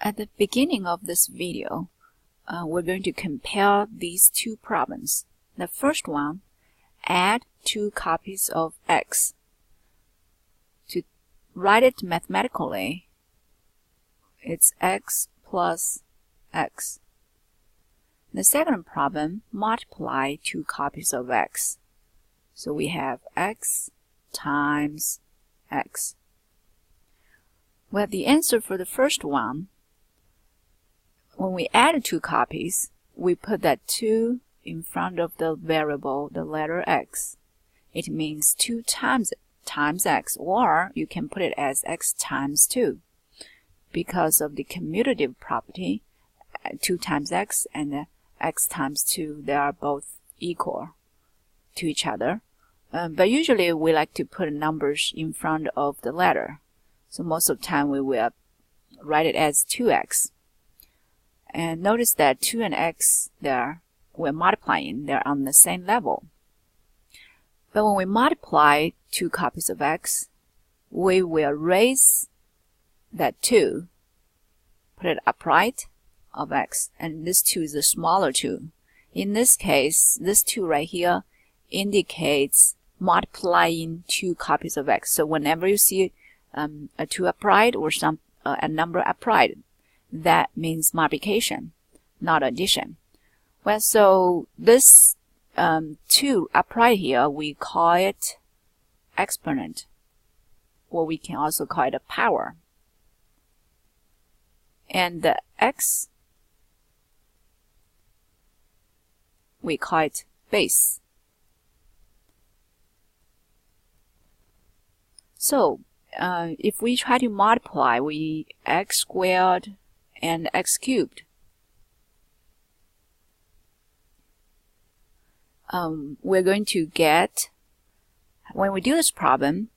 At the beginning of this video, we're going to compare these two problems. The first one, add 2 copies of x. To write it mathematically, it's x plus x. The second problem, multiply 2 copies of x. So we have x times x. Well, the answer for the first one, when we add 2 copies, we put that 2 in front of the variable, the letter x. It means 2 times x, or you can put it as x times 2. Because of the commutative property, 2 times x and x times 2, they are both equal to each other. But usually we like to put numbers in front of the letter. So most of the time we will write it as 2x. And notice that 2 and x there, we're multiplying, they're on the same level. But when we multiply 2 copies of x, we will raise that 2, put it upright of x, and this 2 is a smaller 2. In this case, this 2 right here indicates multiplying 2 copies of x. So whenever you see a 2 upright or a number upright, that means multiplication, not addition. Well, so this 2 upright here, we call it exponent, or we can also call it a power. And the x, we call it base. So if we try to multiply, we x squared and x cubed. We're going to get, when we do this problem,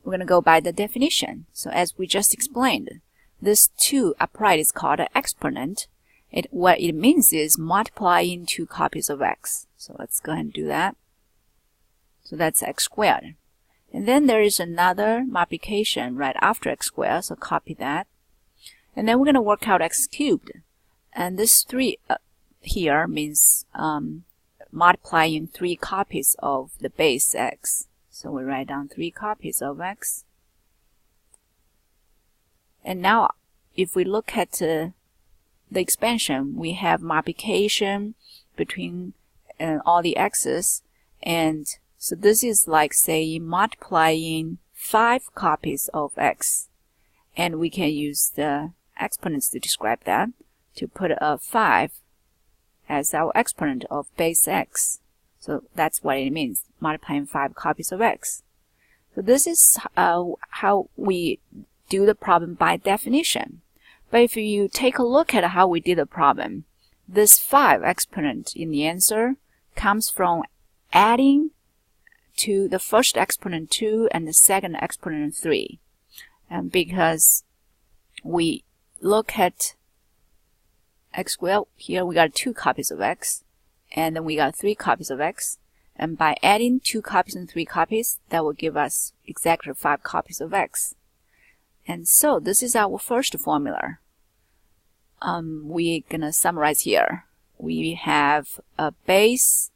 we're going to go by the definition. So as we just explained, this 2 upright is called an exponent. What it means is multiplying 2 copies of x. So let's go ahead and do that. So that's x squared. And then there is another multiplication right after x squared, so copy that. And then we're going to work out x cubed. And this 3 here means multiplying 3 copies of the base x. So we write down 3 copies of x. And now if we look at the expansion, we have multiplication between all the x's, and so this is like saying multiplying 5 copies of x. And we can use the exponents to describe that, to put a 5 as our exponent of base x. So that's what it means, multiplying 5 copies of x. So this is how we do the problem by definition. But if you take a look at how we did the problem, this 5 exponent in the answer comes from adding to the first exponent 2 and the second exponent 3. And because we look at x squared, here we got 2 copies of x, and then we got 3 copies of x. And by adding 2 copies and 3 copies, that will give us exactly 5 copies of x. And so this is our first formula. We're gonna summarize here. We have a base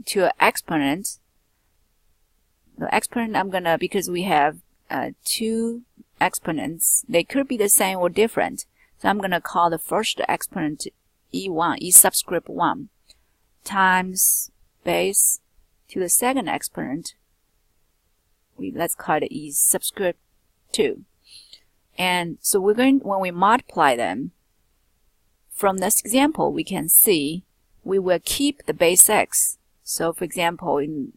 to an exponent. The exponent because we have 2 exponents, they could be the same or different. So I'm gonna call the first exponent e1, e subscript 1, times base to the second exponent, let's call it e subscript 2. And so we're going, when we multiply them, from this example we can see we will keep the base x. So for example, in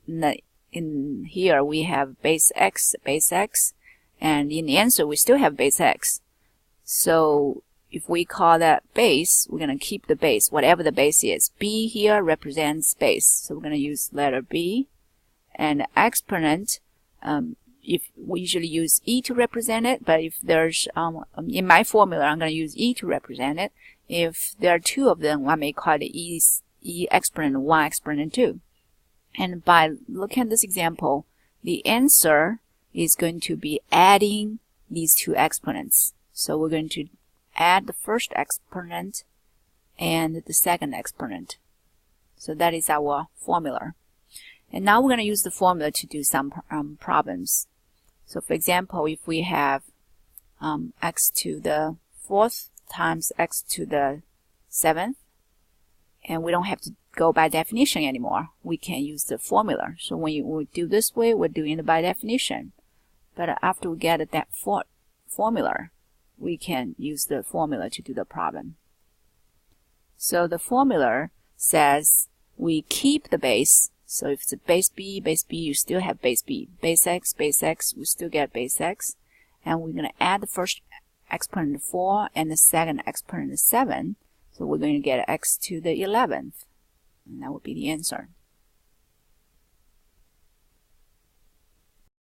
here we have base x, and in the answer we still have base x. So if we call that base, we're going to keep the base, whatever the base is. B here represents base, so we're going to use letter B. And exponent, if we usually use e to represent it, but if there's, in my formula, I'm going to use e to represent it. If there are 2 of them, I may call it e exponent 1, exponent 2. And by looking at this example, the answer is going to be adding these two exponents. So we're going to add the first exponent and the second exponent. So that is our formula. And now we're going to use the formula to do some problems. So for example, if we have x to the 4th times x to the 7th, and we don't have to go by definition anymore, we can use the formula. So when we do this way, we're doing it by definition. But after we get that formula, we can use the formula to do the problem. So the formula says we keep the base. So if it's a base b, you still have base b. Base x, we still get base x. And we're going to add the first exponent 4 and the second exponent 7. So we're going to get x to the 11th. And that would be the answer.